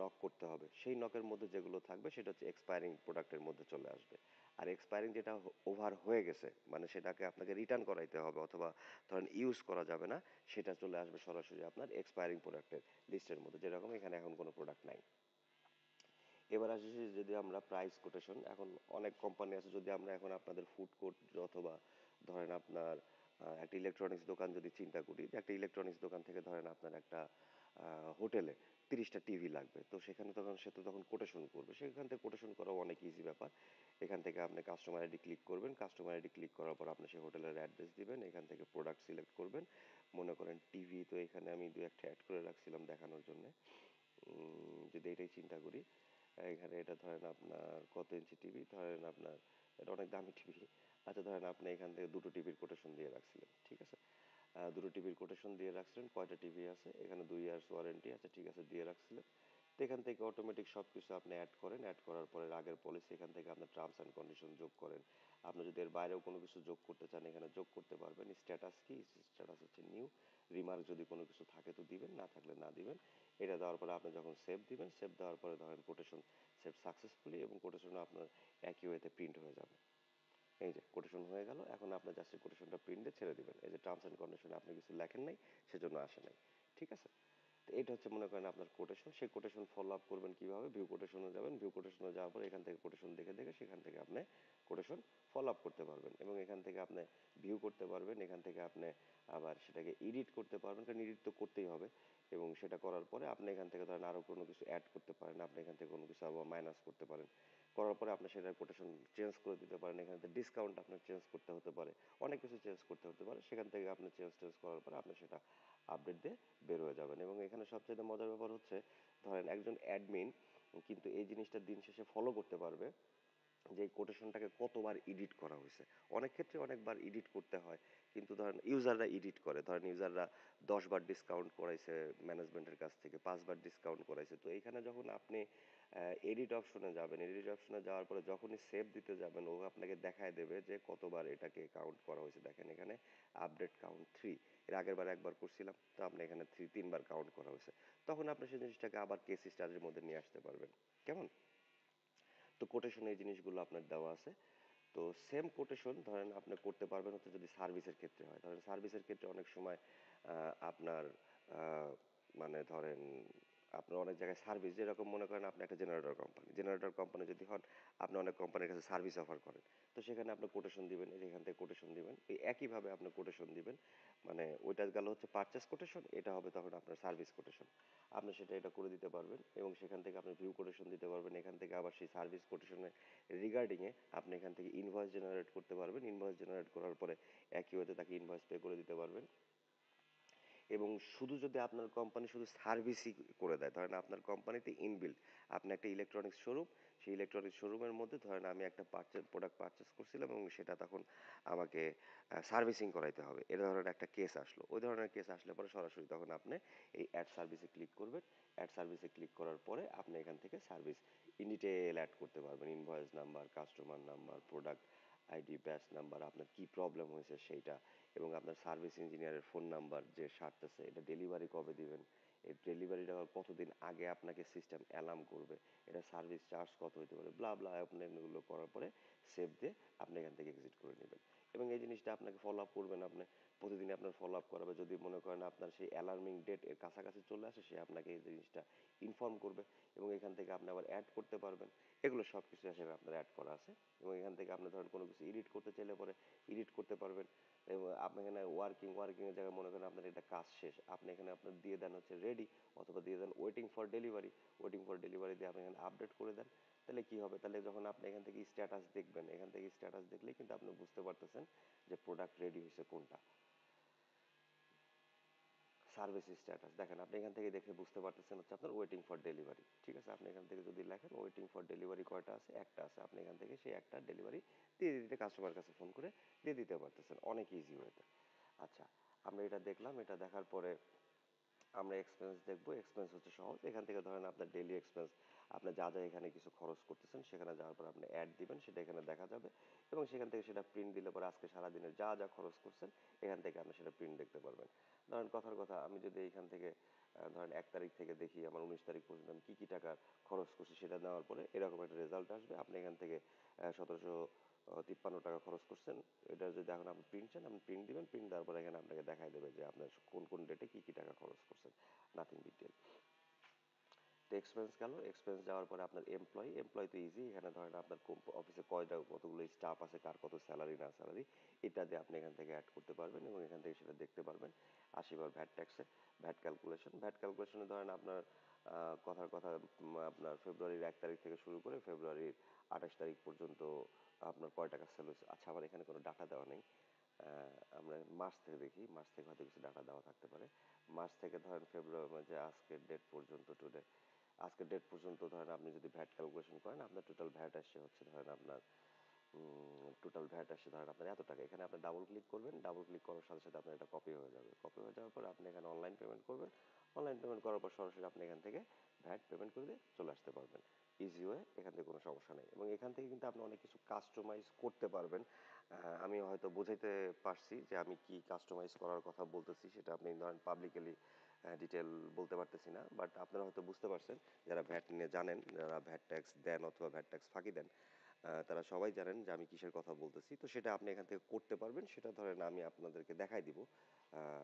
নক করতে হবে, সেই নকের মধ্যে যেগুলো থাকবে সেটা হচ্ছে এক্সপায়ারিং প্রোডাক্টের মধ্যে চলে আসবে। আর এক্সপায়ারিং যেটা ওভার হয়ে গেছে মানে সেটাকে আপনাকে রিটার্ন করাইতে হবে অথবা ধরেন ইউজ করা যাবে না, সেটা চলে আসবে সরাসরি আপনার এক্সপায়ারিং প্রোডাক্টের লিস্টের মধ্যে, যেরকম এখানে এখন কোনো প্রোডাক্ট নাই। এবার আসি যদি আমরা প্রাইস কোটেশন, এখন অনেক কোম্পানি আছে, যদি আমরা এখন আপনাদের ফুড কোর্ট অথবা ধরেন আপনার একটা ইলেকট্রনিক্স দোকান যদি চিন্তা করি, যে একটা ইলেকট্রনিক্স দোকান থেকে ধরেন আপনার একটা হোটেলে 30টা টিভি লাগবে, তো সেখানে তখন সে তো তখন কোটেশন করবে, সেখান থেকে কোটেশন করা অনেক ইজি ব্যাপার। এখান থেকে আপনি কাস্টমার আইডি ক্লিক করবেন, কাস্টমার আইডি ক্লিক করার পর আপনি সেই হোটেলের অ্যাড্রেস দিবেন, এখান থেকে প্রোডাক্ট সিলেক্ট করবেন। মনে করেন টিভি, তো এখানে আমি দু একটা অ্যাড করে রাখছিলাম দেখানোর জন্য। যদি এটাই চিন্তা করি, এখানে এটা ধরেন আপনার কত ইঞ্চি টিভি, ধরেন আপনার এটা অনেক দামি টিভি। আচ্ছা, ধরেন আপনি এখান থেকে দুটো টিভির কোটেশন দিয়ে রাখছিলেন, ঠিক আছে, দুটো টিভির কোটেশন দিয়ে রাখছিলেন, কয়টা টিভি আছে এখানে, 2 ইয়ার্স ওয়ারেন্টি আছে, ঠিক আছে, দিয়ে রাখছিলেন। তো এখান থেকে অটোমেটিক সব কিছু আপনি অ্যাড করেন, অ্যাড করার পরে আগের পলিসি এখান থেকে আপনার টার্মস অ্যান্ড কন্ডিশন যোগ করেন। আপনি যদি এর বাইরেও কোনো কিছু যোগ করতে চান এখানে যোগ করতে পারবেন। স্ট্যাটাস কি, স্ট্যাটাস হচ্ছে নিউ। রিমার্ক যদি কোনো কিছু থাকে তো দিবেন, না থাকলে না দিবেন। এটা দেওয়ার পরে আপনি যখন সেভ দিবেন, সেভ দেওয়ার পরে ধরেন কোটেশন সেভ সাকসেসফুলি, এবং কোটেশন আপনার একই ওয়েতে প্রিন্ট হয়ে যাবে। এই যে কোটেশন হয়ে গেল, এখন আপনার জাস্ট কোটেশনটা প্রিন্টে ছেড়ে দিবেন। এই যে টার্মস অ্যান্ড কন্ডিশনে আপনি কিছু লেখেন নাই, সেজন্য আসে নাই, ঠিক আছে। তো এটা হচ্ছে মনে করেন আপনার কোটেশন। সেই কোটেশন ফলো আপ করবেন কিভাবে, ভিউ কোটেশনে যাবেন, ভিউ কোটেশনে যাওয়ার পর এখান থেকে কোটেশন দেখে দেখে সেখান থেকে আপনি কোটেশন ফলো আপ করতে পারবেন এবং এখান থেকে আপনি ভিউ করতে পারবেন। এখান থেকে আপনি আবার সেটাকে এডিট করতে পারবেন, কারণ এডিট তো করতেই হবে। এবং সেটা করার পরে আপনি এখান থেকে ধরেন আরও কোনো কিছু অ্যাড করতে পারেন, আপনি এখান থেকে কোনো কিছু আবার মাইনাস করতে পারেন, করার পরে আপনি সেটার কোটেশন চেঞ্জ করে দিতে পারেন। এখানে ডিসকাউন্ট আপনার চেঞ্জ করতে হতে পারে, অনেক কিছু চেঞ্জ করতে হতে পারে। সেখান থেকে আপনি চেঞ্জ করার পরে আপনি সেটা আপডেট দিয়ে বের হয়ে যাবেন। এবং এখানে সবচেয়ে মজার ব্যাপার হচ্ছে, ধরেন একজন অ্যাডমিন কিন্তু এই জিনিসটা দিন শেষে ফলো করতে পারবে যে এই কোটেশনটাকে কতবার এডিট করা হয়েছে। অনেক ক্ষেত্রে অনেকবার এডিট করতে হয়, কিন্তু ধরেন ইউজাররা এডিট করে, ধরেন ইউজাররা 10 বার ডিসকাউন্ট করাইছে ম্যানেজমেন্টের কাছ থেকে, 5 বার ডিসকাউন্ট করাইছে। তো এইখানে যখন আপনি এডিট অপশনে যাবেন, এডিট অপশনে যাওয়ার পরে যখনই সেভ দিতে যাবেন, ও আপনাকে দেখায় দেবে যে কতবার এটাকে কাউন্ট করা হয়েছে। দেখেন এখানে আপডেট কাউন্ট 3, এর আগের বার একবার করছিলাম, তো আপনি এখানে 3বার কাউন্ট করা হয়েছে। তখন আপনি সেই জিনিসটাকে আবার কেস স্টাডির মধ্যে নিয়ে আসতে পারবেন। কেমন? তো কোটেশন এই জিনিসগুলো আপনার দেওয়া আছে। তো সেম কোটেশন ধরেন আপনি করতে পারবেন হচ্ছে যদি সার্ভিসের ক্ষেত্রে হয়। ধরেন সার্ভিসের ক্ষেত্রে অনেক সময় আপনার আহ, মানে ধরেন আপনার অনেক জায়গায় সার্ভিস, যেরকম মনে করেন আপনি একটা জেনারেটর কোম্পানি যদি হন, আপনি অনেক কোম্পানির কাছে সার্ভিস অফার করেন। তো সেখানে আপনি কোটেশন দিবেন, এই যে এখান থেকে কোটেশন দিবেন, এই একইভাবে আপনি কোটেশন দিবেন। মানে ওইটা গেল হচ্ছে পারচেস কোটেশন, এটা হবে তখন আপনার সার্ভিস কোটেশন। আপনি সেটা এটা করে দিতে পারবেন এবং সেখান থেকে আপনি ভিউ কোটেশন দিতে পারবেন। এখান থেকে আবার সেই সার্ভিস কোটেশনে রিগার্ডিংয়ে আপনি এখান থেকে ইনভয়েস জেনারেট করতে পারবেন। ইনভয়েস জেনারেট করার পরে একই ওয়েতে তাকে ইনভয়েস পে করে দিতে পারবেন। এবং শুধু যদি আপনার কোম্পানি শুধু সার্ভিসই করে দেয়, ধরেন আপনার কোম্পানিতে ইনবিল্ড আপনি একটা ইলেকট্রনিক্স শোরুম, সেই ইলেকট্রনিক্স শোরুমের মধ্যে ধরেন আমি একটা প্রোডাক্ট পারচেস করছিলাম এবং সেটা তখন আমাকে সার্ভিসিং করাইতে হবে, এ ধরনের একটা কেস আসলো। ওই ধরনের কেস আসলে পরে সরাসরি তখন আপনি এই অ্যাড সার্ভিসে ক্লিক করবেন। অ্যাড সার্ভিসে ক্লিক করার পরে আপনি এখান থেকে সার্ভিস ইন ডিটেল অ্যাড করতে পারবেন, invoice number, customer number, product ID, batch number, আপনার কি প্রবলেম হয়েছে সেইটা, এবং আপনার সার্ভিস ইঞ্জিনিয়ারের ফোন নাম্বার যে সারতেছে, এটা ডেলিভারি কবে দিবেন, এই ডেলিভারিটা কতদিন আগে আপনাকে সিস্টেম অ্যালার্ম করবে, এটা সার্ভিস চার্জ কত হতে পারে, ব্লা ব্লা। আপনি এগুলো করার পরে সেভ দিয়ে আপনি এখান থেকে এক্সিট করে নেবেন। এবং এই জিনিসটা আপনাকে ফলো আপ করবেন, আপনি প্রতিদিনই আপনার ফলো আপ করাবে। যদি মনে করেন আপনার সেই অ্যালার্মিং ডেট এর কাছাকাছি চলে আসে, সে আপনাকে এই জিনিসটা ইনফর্ম করবে এবং এখান থেকে আপনি আবার অ্যাড করতে পারবেন। এগুলো সব কিছু হিসেবে আপনার অ্যাড করা আছে এবং এখান থেকে আপনি ধরেন কোনো কিছু এডিট করতে চাইলে পরে এডিট করতে পারবেন। এবং আপনি এখানে ওয়ার্কিং এর জায়গায় মনে করেন আপনার এটা কাজ শেষ, আপনি এখানে আপনার দিয়ে দেন হচ্ছে রেডি, অথবা দিয়ে then waiting for delivery. Waiting for delivery দিয়ে আপনি এখানে আপডেট করে দেন। তাহলে কি হবে, তাহলে যখন আপনি এখান থেকে স্ট্যাটাস দেখবেন, এখান থেকে স্ট্যাটাস দেখলেই কিন্তু আপনি বুঝতে পারতেছেন যে প্রোডাক্ট রেডি হয়েছে কোনটা। সার্ভিস স্ট্যাটাস দেখেন, আপনি এখান থেকে দেখে বুঝতে পারতেছেন হচ্ছে আপনার ওয়েটিং ফর ডেলিভারি। ঠিক আছে, আপনি এখান থেকে যদি লেখেন ওয়েটিং ফর ডেলিভারি কয়টা আছে, একটা আছে, আপনি এখান থেকে সেই একটা ডেলিভারি দিয়ে দিতে কাস্টমার কাছে ফোন করে দিয়ে দিতে পারতেছেন অনেক ইজি ওয়েতে। আচ্ছা, আমরা এটা দেখলাম, এটা দেখার পরে আমরা এক্সপেন্স দেখবো। এক্সপেন্স হচ্ছে সহজ, এখান থেকে ধরেন আপনার ডেইলি এক্সপেন্স, আপনি যা যা এখানে কিছু খরচ করতেছেন সেখানে যাওয়ার পর আপনি অ্যাড দিবেন, সেটা এখানে দেখা যাবে এবং সেখান থেকে সেটা প্রিন্ট দিলে পরে আজকে সারাদিনের যা যা খরচ করছেন এখান থেকে আপনি সেটা প্রিন্ট দেখতে পারবেন। ধরেন কথার কথা, আমি যদি এইখান থেকে ধরেন 1 তারিখ থেকে দেখি আমার 19 তারিখ পর্যন্ত আমি কি কি টাকা খরচ করছি, সেটা নেওয়ার পরে এরকম একটা রেজাল্ট আসবে। আপনি এখান থেকে 1753 টাকা খরচ করছেন। এটা যদি এখন আপনি প্রিন্ট চান, আপনি প্রিন্ট দিবেন, প্রিন্ট দেওয়ার পরে এখানে আপনাকে দেখাই দেবে যে আপনার কোন কোন ডেটে কি কি টাকা খরচ করছেন, নাথিং ডিটেল। তো এক্সপেন্স গেল, এক্সপেন্স যাওয়ার পরে আপনার এমপ্লয় তো ইজি, এখানে ধরেন আপনার অফিসে কয়টা কতগুলো স্টাফ আছে, কার কত স্যালারি না স্যালারি, এটা দিয়ে আপনি এখান থেকে অ্যাড করতে পারবেন এবং এখান থেকে সেটা দেখতে পারবেন। আসিবার ভ্যাট ট্যাক্সে, ভ্যাট ক্যালকুলেশনে ধরেন আপনার কথার কথা আপনার ফেব্রুয়ারির 1 তারিখ থেকে শুরু করে ফেব্রুয়ারির 28 তারিখ পর্যন্ত আপনার কয় টাকা সেল হয়েছে। আচ্ছা, আমার এখানে কোনো ডাটা দেওয়া নেই, আমরা মার্চ থেকে দেখি, মার্চ থেকে হয়তো কিছু ডাটা দেওয়া থাকতে পারে। মার্চ থেকে ধরেন ফেব্রুয়ারি যে আজকের ডেট পর্যন্ত, টুডে আজকের ডেট পর্যন্ত ধরেন আপনি যদি ভ্যাট ক্যালকুলেশন করেন, আপনার টোটাল ভ্যাট আসছে হচ্ছে ধরেন আপনার এত টাকা। এখানে আপনি ডাবল ক্লিক করবেন, ডাবল ক্লিক করার সাথে সাথে আপনার এটা কপি হয়ে যাবে। কপি হয়ে যাওয়ার পর আপনি এখানে অনলাইন পেমেন্ট করবেন, অনলাইন পেমেন্ট করার পর সরাসরি আপনি এখান থেকে ভ্যাট পেমেন্ট করে দিয়ে চলে আসতে পারবেন ইজি ওয়ে। এখান থেকে কোনো সমস্যা নেই এবং এখান থেকে কিন্তু আপনি অনেক কিছু কাস্টমাইজ করতে পারবেন। আমি হয়তো বোঝাইতে পারছি যে আমি কি কাস্টমাইজ করার কথা বলতেছি, সেটা আপনি ধরেন পাবলিকলি ডিটেল বলতে পারতেছি না, বাট আপনারা হয়তো বুঝতে পারছেন যারা ভ্যাট নিয়ে জানেন, যারা ভ্যাট ট্যাক্স দেন অথবা ভ্যাট ট্যাক্স ফাঁকি দেন, তারা সবাই জানেন যে আমি কিসের কথা বলতেছি। তো সেটা আপনি এখান থেকে করতে পারবেন, সেটা ধরেন আমি আপনাদেরকে দেখাই দিব।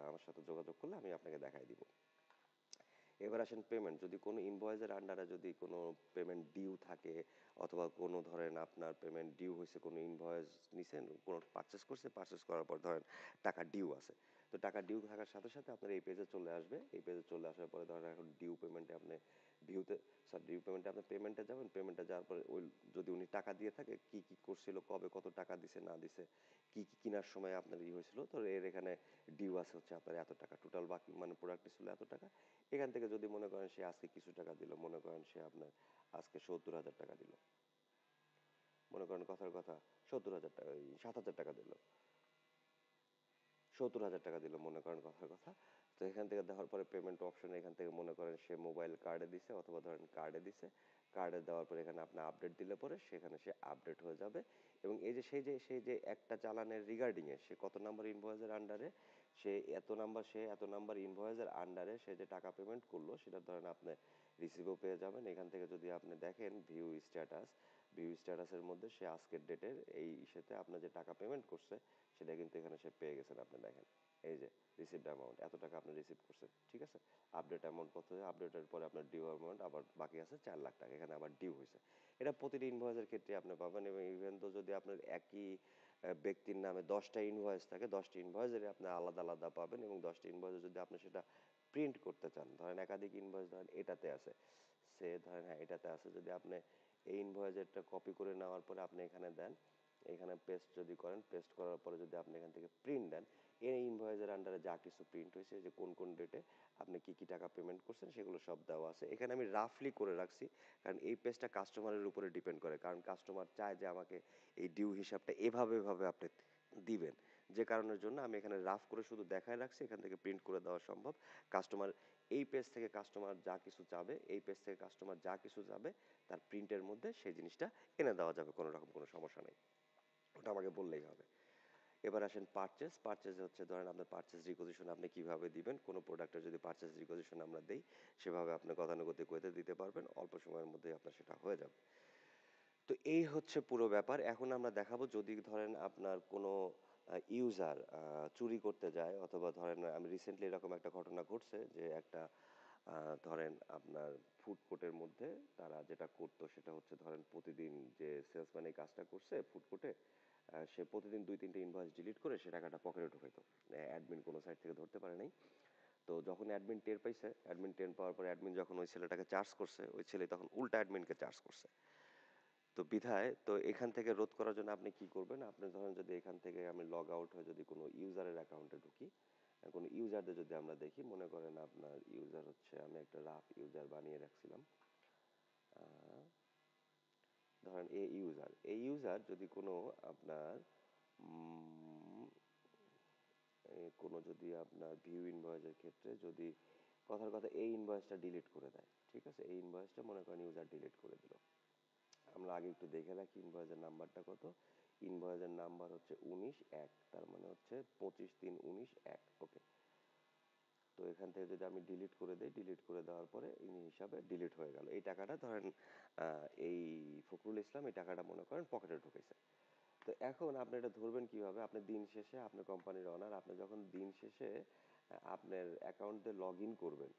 আমার সাথে যোগাযোগ করলে আমি আপনাকে দেখাই দিব। এবার আসেন পেমেন্ট, যদি কোনো ইনভয়েসের আন্ডারে যদি কোনো পেমেন্ট ডিউ থাকে অথবা কোনো ধরেন আপনার পেমেন্ট ডিউ হয়েছে, কোনো ইনভয়েস নিছেন, কোনো পারচেস করছে, পারচেস করার পর ধরেন টাকা ডিউ আছে, তো টাকা ডিউ থাকার সাথে সাথে আপনার এই পেজে চলে আসবে। এই পেজে চলে আসার পরে ধরেন এখন ডিউ পেমেন্টে আপনি ভিউতে ডিউ পেমেন্টে আপনি পেমেন্টে যাবেন। পেমেন্টে যাওয়ার পরে ওই যদি উনি টাকা দিয়ে থাকে, কি কি করছিল, কবে কত টাকা দিছে না দিছে, কি কি কেনার সময় আপনার হয়েছিল, তো এর এখানে ডিউ আছে হচ্ছে আপনার এত টাকা, টোটাল বাকি মানে প্রোডাক্ট ছিল এত টাকা। এখান থেকে যদি মনে করেন সে আজকে কিছু টাকা দিল, মনে করেন সে আপনার আজকে 70,000 টাকা দিল, মনে করেন কথার কথা 70,000 টাকা, 7,000 টাকা দিল, 70,000 টাকা দিল মনে করেন কথার কথা। তো এখান থেকে দেওয়ার পরে পেমেন্ট অপশনে এখান থেকে মনে করেন সে মোবাইল কার্ডে দিছে অথবা ধরেন কার্ডে দিছে, কার্ডে দেওয়ার পরে এখানে আপনি আপডেট দিলে পরে সেখানে সে আপডেট হয়ে যাবে এবং এই যে সেই যে একটা চালানের রিগার্ডিংয়ে সে কত নাম্বার ইনভয়েসের আন্ডারে, সে এত নাম্বার ইনভয়েসের আন্ডারে সে যে টাকা পেমেন্ট করলো সেটা ধরেন আপনি রিসিভও পেয়ে যাবেন। এখান থেকে যদি আপনি দেখেন ভিউ স্ট্যাটাসের মধ্যে সে আজকের ডেটের এই সাথে আপনার যে টাকা পেমেন্ট করছে সেটা কিন্তু এখানে সে পেয়ে গেছেন। আপনি দেখেন এই যে রিসিভড অ্যামাউন্ট এত টাকা আপনি রিসিভ করছেন, ঠিক আছে। আপডেট অ্যামাউন্ট কত, আপডেটের পরে আপনার ডিউ অ্যামাউন্ট আবার বাকি আছে 4 লাখ টাকা, এখানে আবার ডিউ হয়েছে। এটা প্রতিটি ইনভয়েসের ক্ষেত্রে আপনি পাবেন এবং ইভেন তো যদি আপনার একই ব্যক্তির নামে 10টা ইনভয়েস থাকে, 10টি ইনভয়েসের আপনি আলাদা আলাদা পাবেন এবং 10টি ইনভয়েসে যদি আপনি সেটা প্রিন্ট করতে চান, ধরেন একাধিক ইনভয়েস ধরেন এটাতে আছে, সে ধরেন হ্যাঁ এটাতে আছে, যদি আপনি এই ইনভয়েসেরটা কপি করে নেওয়ার পরে আপনি এখানে দেন, এখানে পেস্ট যদি করেন, পেস্ট করার পরে যদি আপনি এখান থেকে প্রিন্ট দেন, এই ইনভয়েসের আন্ডারে যা কিছু প্রিন্ট হয়েছে, যে কোন কোন ডেটে আপনি কি কি টাকা পেমেন্ট করছেন সেগুলো সব দেওয়া আছে। এখানে আমি রাফলি করে রাখছি কারণ এই পেজটা কাস্টমারের উপরে ডিপেন্ড করে, কারণ কাস্টমার চায় যে আমাকে এই ডিউ হিসাবটা এভাবে এভাবে আপনি দিবেন, যে কারণের জন্য আমি এখানে রাফ করে শুধু দেখায় রাখছি। এখান থেকে প্রিন্ট করে দেওয়া সম্ভব। কাস্টমার এই পেজ থেকে কাস্টমার যা কিছু চাবে, এই পেজ থেকে কাস্টমার যা কিছু চাবে তার প্রিন্টের মধ্যে সেই জিনিসটা এনে দেওয়া যাবে, কোনো রকম কোনো সমস্যা নেই, ওটা আমাকে বললেই হবে। এবার আসেন পারচেজ হচ্ছে ধরেন আপনার পারচেজ রিকোজিশন আপনি কিভাবে দিবেন, কোনো প্রোডাক্টের যদি পারচেজ রিকোজিশন আমরা দেই সেভাবে আপনি গতানুগতিক ওয়েতে দিতে পারবেন, অল্প সময়ের মধ্যেই আপনার সেটা হয়ে যাবে। তো এই হচ্ছে পুরো ব্যাপার। এখন আমরা দেখাবো যদি ধরেন আপনার কোনো ইউজার চুরি করতে যায়, অথবা ধরেন আমি রিসেন্টলি এরকম একটা ঘটনা ঘটছে যে একটা ধরেন আপনার ফুড কোর্টের মধ্যে তারা যেটা করতো সেটা হচ্ছে ধরেন প্রতিদিন যে সেলসম্যান এই কাজটা করছে ফুড কোর্টে, সে প্রতিদিন 2-3টে ইনভয়েস ডিলিট করে সে টাকাটা পকেটে ঢুকাইতো। অ্যাডমিন কোনো সাইড থেকে ধরতে পারে নাই। তো যখন অ্যাডমিন টের পাইছে, অ্যাডমিন টের পাওয়ার পরে অ্যাডমিন যখন ওই ছেলেটাকে চার্জ করছে, ওই ছেলে তখন উল্টা অ্যাডমিনকে চার্জ করছে। তো বিধায় তো এখান থেকে রোধ করার জন্য আপনি কি করবেন, আপনি ধরেন যদি এখান থেকে আমি লগ আউট হয়ে যদি কোনো ইউজারের অ্যাকাউন্টে ঢুকি, কোনো ইউজারদের যদি আমরা দেখি, মনে করেন আপনার ইউজার হচ্ছে, আমি একটা রাফ ইউজার বানিয়ে রাখছিলাম, আহ, ধরেন এই ইউজার যদি কোনো আপনার উম, কোনো যদি আপনার ভিউ ইনভয়েসের ক্ষেত্রে যদি কথার কথা এই ইনভয়েসটা ডিলিট করে দেয়, ঠিক আছে, এই ইনভয়েসটা মনে করেন ইউজার ডিলিট করে দিল। আমরা আগে একটু দেখে রাখি ইনভয়েসের নাম্বারটা কত। ইনভয়েসের নাম্বার হচ্ছে 19-1, তার মানে হচ্ছে 25-3-19-1। ওকে, তো এখান থেকে যদি আমি ডিলিট করে দিই, ডিলিট করে দেওয়ার পরে এই হিসাবে ডিলিট হয়ে গেল। এই টাকাটা ধরেন এই ফখরুল ইসলাম এই টাকাটা মনে করেন পকেটে ঢুকেছে। তো এখন আপনি এটা ধরবেন কিভাবে, আপনি দিন শেষে আপনার কোম্পানির অনার, আপনি যখন দিন শেষে আপনার অ্যাকাউন্টে লগ ইন করবেন,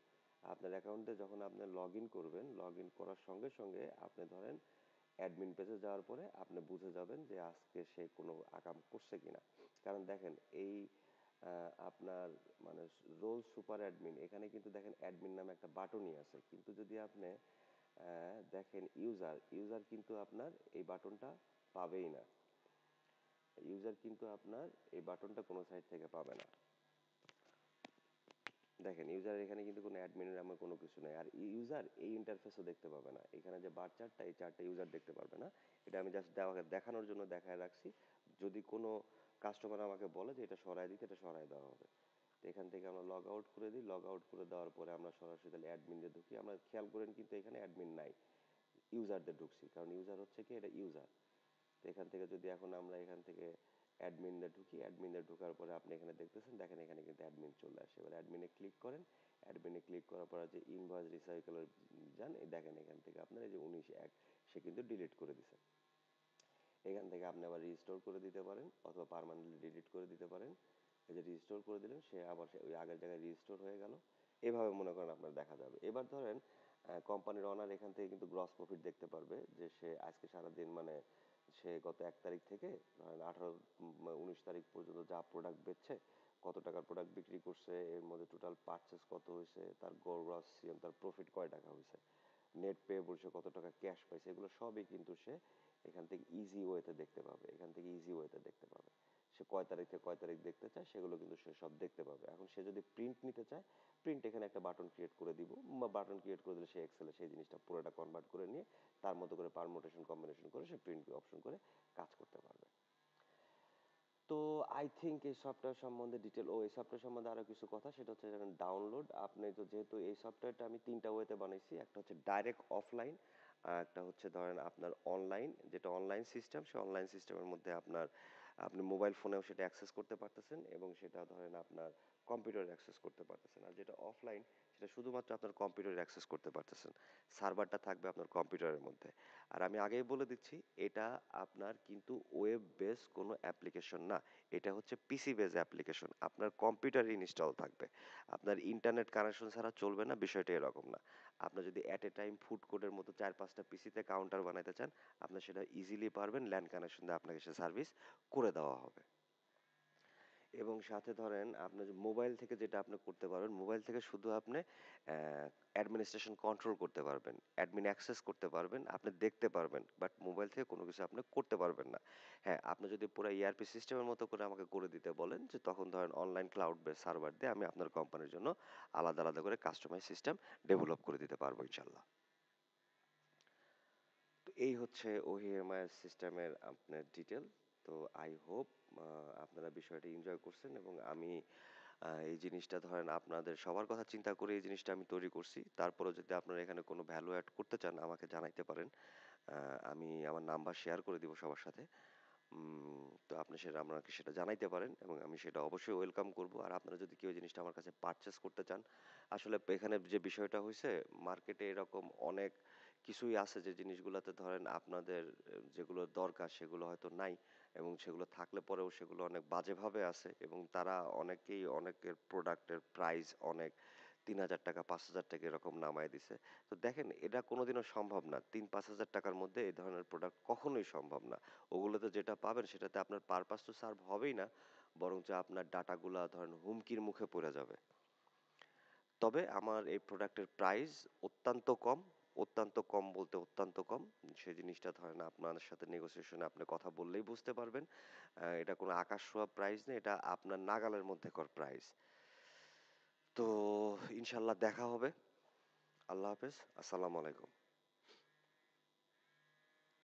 আপনার অ্যাকাউন্টে যখন আপনি লগ ইন করবেন, লগ ইন করার সঙ্গে সঙ্গে আপনি ধরেন অ্যাডমিন পেজে যাওয়ার পরে আপনি বুঝে যাবেন যে আজকে সে কোনো আকাম করছে কিনা। কারণ দেখেন এই আপনার মানে রোল সুপার অ্যাডমিন, এখানে কিন্তু দেখেন অ্যাডমিন নামে একটা বাটনই আছে, কিন্তু যদি আপনি দেখেন ইউজার ইউজার কিন্তু আপনার এই বাটনটা পাবেই না। ইউজার কিন্তু আপনার এই বাটনটা কোনো সাইট থেকে পাবে না। দেখেন ইউজার এখানে কিন্তু কোনো অ্যাডমিনের নামে কোনো কিছু নেই, আর ইউজার এই ইন্টারফেসও দেখতে পাবে না। এখানে যে বার চার্টটা, এই চার্টটা ইউজার দেখতে পারবে না। এটা আমি জাস্ট দেখানোর জন্য দেখায় রাখছি। যদি কোনো কাস্টমার আমাকে বলে যে এটা সরায় দিতে, এটা সরায় দেওয়া হবে। তো এখান থেকে আমরা লগ আউট করে দিই, লগ আউট করে দেওয়ার পরে আমরা সরাসরি তাহলে অ্যাডমিনে ঢুকি। আমরা খেয়াল করেন কিন্তু এখানে অ্যাডমিন নাই, ইউজারদের ঢুকছি, কারণ ইউজার হচ্ছে কি, এটা ইউজার। তো এখান থেকে যদি এখন আমরা এখান থেকে অ্যাডমিনে ঢুকি, অ্যাডমিনে ঢোকার পরে আপনি এখানে দেখতেছেন, দেখেন এখানে কিন্তু অ্যাডমিন চলে আসে। এবার অ্যাডমিনে ক্লিক করেন, অ্যাডমিনে ক্লিক করার পর যে ইনভয়েস রিসাইকেলের যান, এই দেখেন এখান থেকে আপনার এই যে 19-1 সে কিন্তু ডিলিট করে দিছে। এখান থেকে আপনি আবার রিস্টোর করে দিতে পারেন, অথবা পার্মানেন্টলি ডিলিট করে দিতে পারেন। এই যে রিস্টোর করে দিলেন, সে আবার সে ওই আগের জায়গায় রিস্টোর হয়ে গেল। এভাবে মনে করেন আপনার দেখা যাবে। এবার ধরেন কোম্পানির অনার এখান থেকে কিন্তু গ্রস প্রফিট দেখতে পারবে, যে সে আজকে সারাদিন মানে সে গত 1 তারিখ থেকে ধরেন 18-19 তারিখ পর্যন্ত যা প্রোডাক্ট বেচছে, কত টাকার প্রোডাক্ট বিক্রি করছে, এর মধ্যে টোটাল পারচেস কত হয়েছে, তার গ্রস তার প্রফিট কয় টাকা হয়েছে, নেট পে বলছে কত টাকা ক্যাশ পাইছে, এগুলো সবই কিন্তু সে এখান থেকে ইজি ওয়েতে দেখতে পাবে। এখান থেকে ইজি ওয়েতে দেখতে পাবে। সে কয় তারিখ থেকে কয় তারিখ দেখতে চায় সেগুলো কিন্তু সে সব দেখতে পাবে। এখন সে যদি প্রিন্ট নিতে চায়, প্রিন্ট এখানে একটা বাটন ক্রিয়েট করে দিব, বা বাটন ক্রিয়েট করে দিলে সে এক্সেলে সেই জিনিসটা পুরোটা কনভার্ট করে নিয়ে তার মতো করে পারমুটেশন কম্বিনেশন করে সে প্রিন্ট অপশন করে কাজ করতে পারবে। তো আই থিঙ্ক এই সফটওয়্যার সম্বন্ধে ডিটেল, এই সফটওয়্যার সম্বন্ধে আরো কিছু কথা, সেটা হচ্ছে যেমন ডাউনলোড। আপনি তো যেহেতু এই সফটওয়্যারটা আমি 3টা ওয়েতে বানাইছি, একটা হচ্ছে ডাইরেক্ট অফলাইন, আর একটা হচ্ছে ধরেন আপনার অনলাইন, যেটা অনলাইন সিস্টেম, সেই অনলাইন সিস্টেমের মধ্যে আপনার আপনি মোবাইল ফোনেও সেটা অ্যাক্সেস করতে পারতেছেন, এবং সেটা ধরেন আপনার কম্পিউটারে অ্যাক্সেস করতে পারতেছেন। আর যেটা অফলাইন, সেটা শুধুমাত্র আপনার কম্পিউটারে অ্যাক্সেস করতে পারতেছেন, সার্ভারটা থাকবে আপনার কম্পিউটারের মধ্যে। আর আমি আগেই বলে দিচ্ছি, এটা আপনার কিন্তু ওয়েব বেস কোনো অ্যাপ্লিকেশন না, এটা হচ্ছে পিসি বেস অ্যাপ্লিকেশন, আপনার কম্পিউটারে ইনস্টল থাকবে, আপনার ইন্টারনেট কানেকশন ছাড়া চলবে না, বিষয়টা এরকম না। আপনি যদি অ্যাট এ টাইম ফুড কোর্টের মতো 4-5টা পিসিতে কাউন্টার বানাইতে চান, আপনি সেটা ইজিলি পারবেন, ল্যান্ড কানেকশন দিয়ে আপনাকে সে সার্ভিস করে দেওয়া হবে। এবং সাথে ধরেন আপনার যে মোবাইল থেকে যেটা আপনি করতে পারবেন, মোবাইল থেকে শুধু আপনি অ্যাডমিনিস্ট্রেশন কন্ট্রোল করতে পারবেন, অ্যাডমিন অ্যাক্সেস করতে পারবেন, আপনি দেখতে পারবেন, বাট মোবাইল থেকে কোনো কিছু আপনি করতে পারবেন না। হ্যাঁ, আপনি যদি পুরো ইআরপি সিস্টেমের মতো করে আমাকে করে দিতে বলেন, যে তখন ধরেন অনলাইন ক্লাউড বেস সার্ভার দিয়ে আমি আপনার কোম্পানির জন্য আলাদা আলাদা করে কাস্টমাইজ সিস্টেম ডেভেলপ করে দিতে পারবো ইনশাল্লাহ। তো এই হচ্ছে ওহিএমআই সিস্টেমের আপনার ডিটেল। তো আই হোপ আপনারা বিষয়টা এনজয় করছেন, এবং আমি এই জিনিসটা ধরেন আপনাদের সবার কথা চিন্তা করে এই জিনিসটা আমি তৈরি করছি। তারপরেও যদি আপনারা এখানে কোনো ভ্যালু অ্যাড করতে চান, আমাকে জানাইতে পারেন। আমি আমার নাম্বার শেয়ার করে দিব সবার সাথে। তো আপনি সেটা আমাকে সেটা জানাইতে পারেন, এবং আমি সেটা অবশ্যই ওয়েলকাম করব। আর আপনারা যদি কেউ এই জিনিসটা আমার কাছে পারচেস করতে চান, আসলে এখানে যে বিষয়টা হইছে, মার্কেটে এরকম অনেক কিছুই আছে যে জিনিসগুলাতে ধরেন আপনাদের যেগুলো দরকার সেগুলো হয়তো নাই। এবং সেগুলো থাকলে পরেও সেগুলো অনেক বাজেভাবে আছে এবং তারা অনেকেই অনেকের প্রোডাক্টের প্রাইস অনেক ৳৩,০০০, ৳৫,০০০ এরকম নামায় দিছে। তো দেখেন এটা কোনোদিনও সম্ভব না। ৩-৫,০০০ টাকার মধ্যে এই ধরনের প্রোডাক্ট কখনোই সম্ভব না। ওগুলোতে যেটা পাবেন সেটাতে আপনার পারপাস তো সার্ভ হবেই না, বরঞ্চ আপনার ডাটাগুলা ধরেন হুমকির মুখে পড়ে যাবে। তবে আমার এই প্রোডাক্টের প্রাইস অত্যন্ত কম। অত্যন্ত কম বলতে অত্যন্ত কম। সেই জিনিসটা ধরেন আপনার সাথে নেগোসিয়েশন এ আপনি কথা বললেই বুঝতে পারবেন। এটা কোনো আকাশ ছোঁয়া প্রাইস না। এটা আপনার নাগালের মধ্যেকার প্রাইস। তো ইনশাআল্লাহ দেখা হবে। আল্লাহ হাফেজ। আসসালামু আলাইকুম।